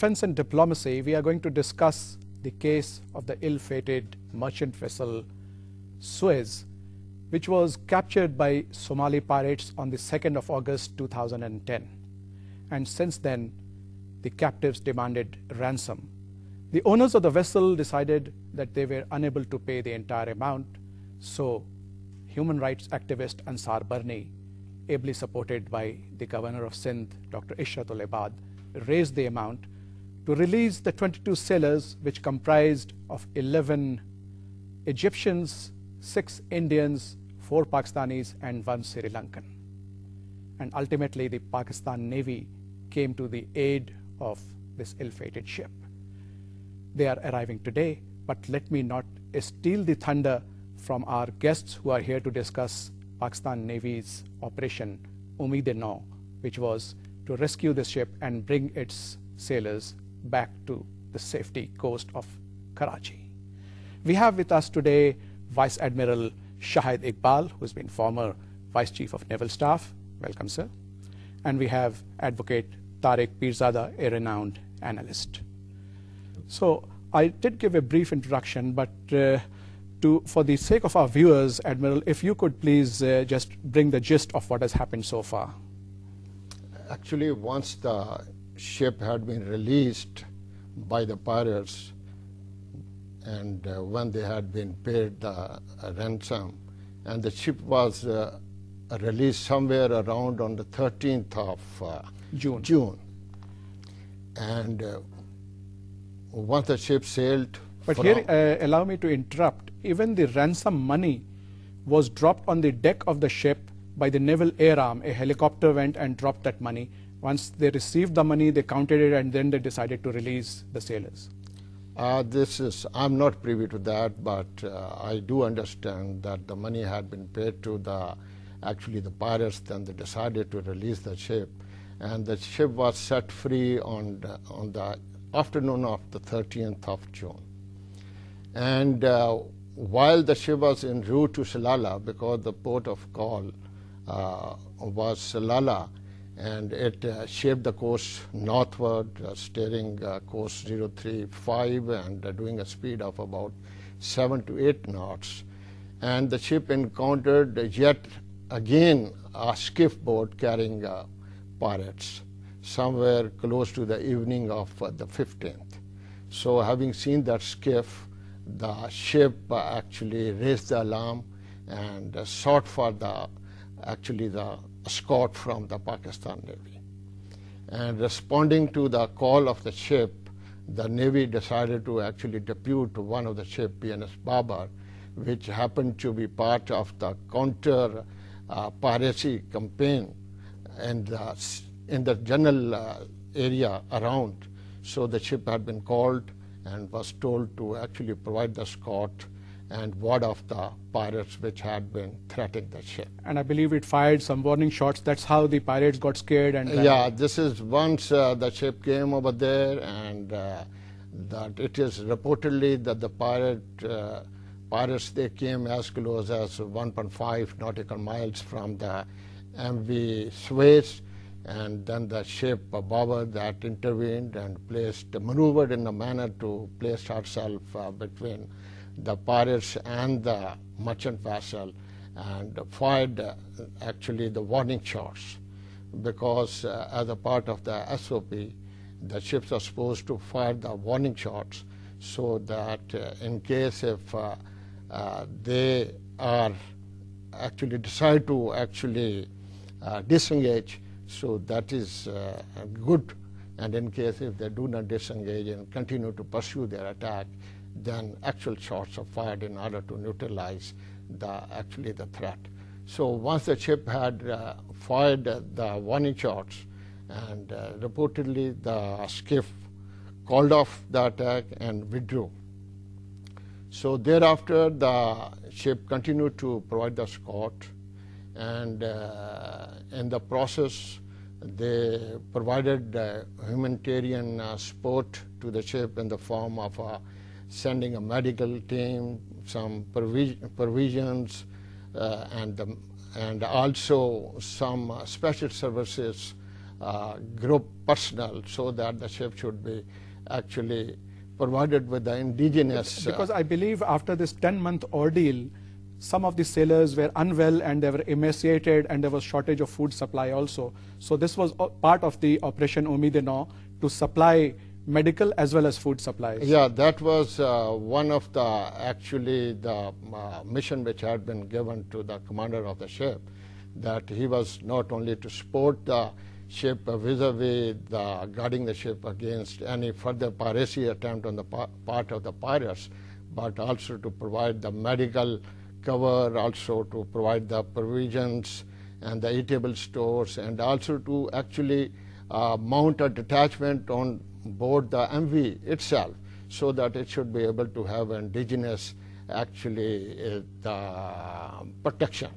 Defense and diplomacy, we are going to discuss the case of the ill-fated merchant vessel Suez, which was captured by Somali pirates on the 2nd of August 2010. And since then, the captives demanded ransom. The owners of the vessel decided that they were unable to pay the entire amount, so human rights activist Ansar Barni, ably supported by the governor of Sindh, Dr. Ishratul Ibad, raised the amount to release the 22 sailors, which comprised of 11 Egyptians, 6 Indians, 4 Pakistanis, and 1 Sri Lankan. And ultimately, the Pakistan Navy came to the aid of this ill-fated ship. They are arriving today, but let me not steal the thunder from our guests who are here to discuss Pakistan Navy's operation Umeed-Nau, which was to rescue the ship and bring its sailors back to the safety coast of Karachi. We have with us today Vice Admiral Shahid Iqbal, who has been former Vice Chief of Naval Staff. Welcome, sir. And we have Advocate Tariq, Pirzada, a renowned analyst. So I did give a brief introduction, but for the sake of our viewers, Admiral, if you could please just bring the gist of what has happened so far. Actually, once the ship had been released by the pirates, and when they had been paid the ransom, and the ship was released somewhere around on the 13th of June. And once the ship sailed. But here, allow me to interrupt. Even the ransom money was dropped on the deck of the ship by the naval air arm. A helicopter went and dropped that money. Once they received the money, they counted it, and then they decided to release the sailors. I'm not privy to that, but I do understand that the money had been paid to the pirates. Then they decided to release the ship, and the ship was set free on the afternoon of the 13th of June. And while the ship was en route to Salalah, because the port of call was Salalah, and it shaped the course northward, steering course 035 and doing a speed of about 7 to 8 knots. And the ship encountered yet again a skiff boat carrying pirates somewhere close to the evening of the 15th. So having seen that skiff, the ship actually raised the alarm and sought for the escort from the Pakistan Navy. And responding to the call of the ship, the Navy decided to actually depute one of the ship, PNS Babar, which happened to be part of the counter piracy campaign and in the general area around. So the ship had been called and was told to actually provide the escort and ward off the pirates which had been threatening the ship. And I believe it fired some warning shots. That's how the pirates got scared. And yeah, this is once the ship came over there, and that it is reportedly that the pirates, they came as close as 1.5 nautical miles from the MV Suez, and then the ship Babar that intervened and maneuvered in a manner to place herself between the pirates and the merchant vessel, and fired actually the warning shots, because as a part of the SOP, the ships are supposed to fire the warning shots so that in case if they are actually decide to disengage, so that is good. And in case if they do not disengage and continue to pursue their attack, then actual shots are fired in order to neutralize the threat. So once the ship had fired the warning shots, and reportedly the skiff called off the attack and withdrew. So thereafter the ship continued to provide the escort, and in the process they provided humanitarian support to the ship in the form of sending a medical team, some provisions, and also some special services group personnel so that the ship should be actually provided with the indigenous. Because I believe after this 10-month ordeal, some of the sailors were unwell and they were emaciated and there was shortage of food supply also. So this was part of the Operation Umeed-Nau to supply medical as well as food supplies. Yeah, that was one of the actually the mission which had been given to the commander of the ship, that he was not only to support the ship vis-a-vis the guarding the ship against any further piracy attempt on the part of the pirates, but also to provide the medical cover, also to provide the provisions and the eatable stores, and also to actually mount a detachment on board the MV itself so that it should be able to have indigenous actually protection.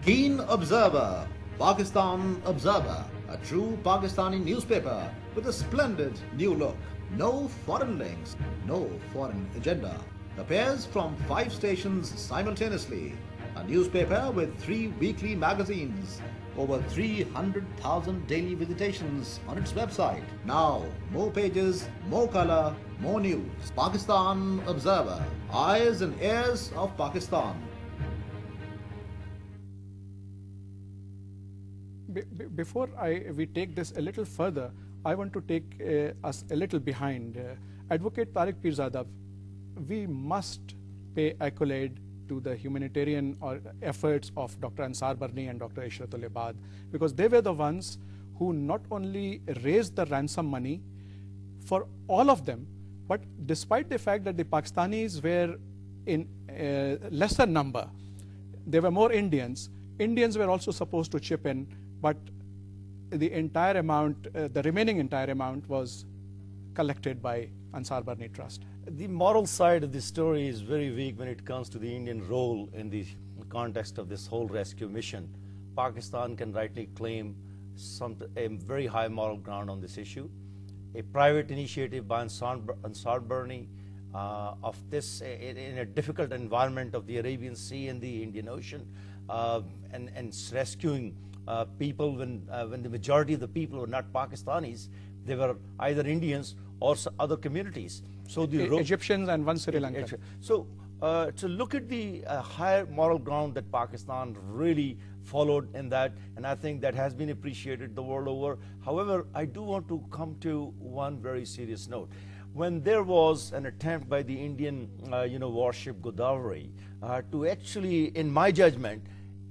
Keen Observer, Pakistan Observer, a true Pakistani newspaper with a splendid new look. No foreign links, no foreign agenda. Appears from 5 stations simultaneously. A newspaper with 3 weekly magazines. Over 300,000 daily visitations on its website. Now, more pages, more color, more news. Pakistan Observer, eyes and ears of Pakistan. Before we take this a little further, I want to take us a little behind. Advocate Tariq Pirzada, we must pay accolade to the humanitarian efforts of Dr. Ansar Barni and Dr. Ishratul Ibad, because they were the ones who not only raised the ransom money for all of them, but despite the fact that the Pakistanis were in lesser number, there were more Indians. Indians were also supposed to chip in, but the entire amount, the remaining entire amount was collected by Ansar Barni Trust. The moral side of the story is very weak when it comes to the Indian role in the context of this whole rescue mission. Pakistan can rightly claim a very high moral ground on this issue. A private initiative by Ansar Barni of this in a difficult environment of the Arabian Sea and the Indian Ocean, and rescuing people when the majority of the people were not Pakistanis, they were either Indians or other communities. So the Egyptians and one Sri Lankan. So to look at the higher moral ground that Pakistan really followed in that, and I think that has been appreciated the world over. However, I do want to come to one very serious note. When there was an attempt by the Indian warship Godavari to actually, in my judgment,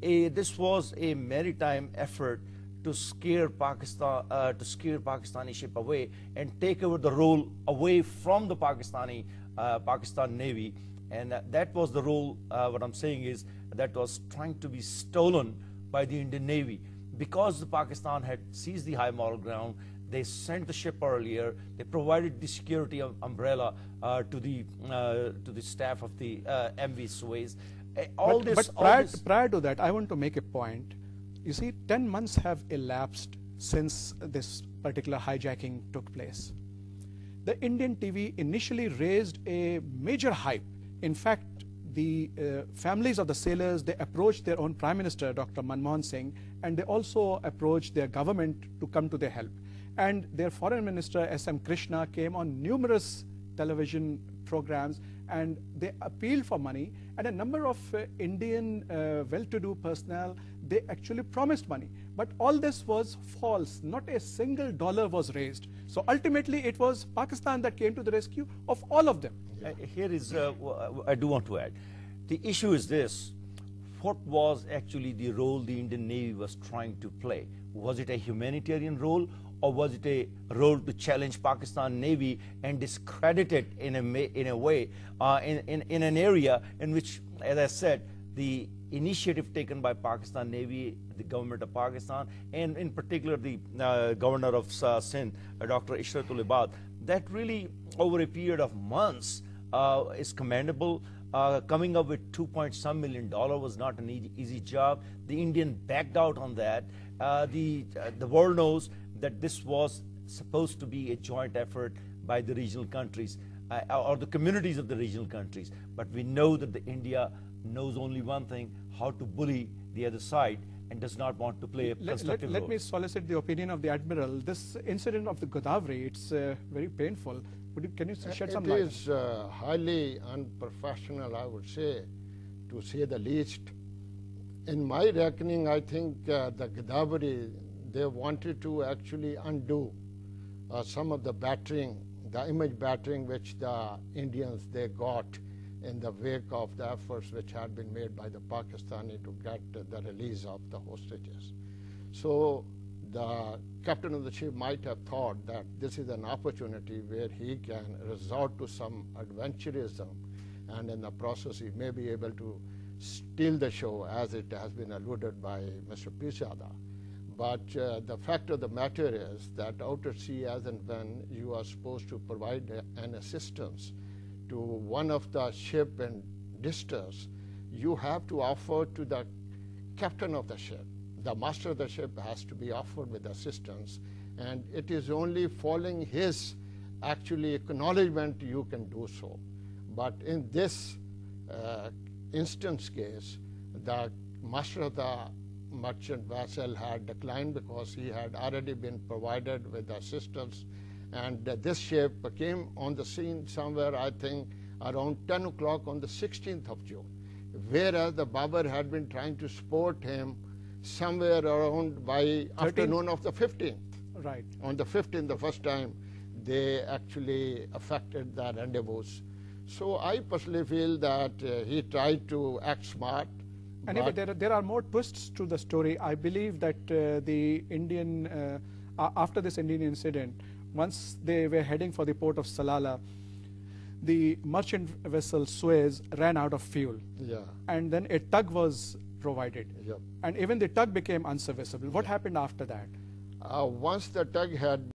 this was a maritime effort to scare Pakistani ship away and take over the role away from the Pakistan Navy, and that was the role. What I'm saying is that was trying to be stolen by the Indian Navy, because the Pakistan had seized the high moral ground. They sent the ship earlier. They provided the security umbrella to the staff of the MV Suez. Prior to that, I want to make a point. You see, 10 months have elapsed since this particular hijacking took place. The Indian TV initially raised a major hype. In fact, the families of the sailors, they approached their own Prime Minister, Dr. Manmohan Singh, and they also approached their government to come to their help. And their Foreign Minister, S.M. Krishna, came on numerous television programs and they appealed for money, and a number of Indian well-to-do personnel, they actually promised money. But all this was false. Not a single dollar was raised. So ultimately it was Pakistan that came to the rescue of all of them. Here is, I do want to add, the issue is this: what was actually the role the Indian Navy was trying to play? Was it a humanitarian role, or was it a role to challenge Pakistan Navy and discredit it in a way, in an area in which, as I said, the initiative taken by Pakistan Navy, the government of Pakistan, and in particular the governor of Sindh, Dr. Ishratul Ibad, that really over a period of months is commendable. Coming up with $2 million was not an easy job. The Indian backed out on that. The world knows that this was supposed to be a joint effort by the regional countries or the communities of the regional countries. But we know that India knows only one thing, how to bully the other side, and does not want to play a constructive role. Let me solicit the opinion of the Admiral. This incident of the Godavari, it's very painful. Can you shed some light? It is highly unprofessional, I would say the least. In my reckoning, I think the Godavari, they wanted to actually undo some of the battering, the image battering which the Indians, they got in the wake of the efforts which had been made by the Pakistani to get the release of the hostages. So the captain of the ship might have thought that this is an opportunity where he can resort to some adventurism, and in the process he may be able to steal the show, as it has been alluded by Mr. Pirzada. But the fact of the matter is that out at sea, as and when you are supposed to provide an assistance to one of the ship in distress, you have to offer to the captain of the ship. The master of the ship has to be offered with assistance, and it is only following his actually acknowledgement you can do so. But in this instance case, the master of the merchant vessel had declined because he had already been provided with assistance, and this ship came on the scene somewhere, I think, around 10 o'clock on the 16th of June, whereas the Babur had been trying to support him somewhere around by afternoon of the 15th. Right. On the 15th, the first time they actually affected the rendezvous. So I personally feel that he tried to act smart. Anyway, there are more twists to the story. I believe that the Indian, after this Indian incident, once they were heading for the port of Salalah, the merchant vessel Suez ran out of fuel. Yeah. And then a tug was provided. Yep. And even the tug became unserviceable. What happened after that? Once the tug had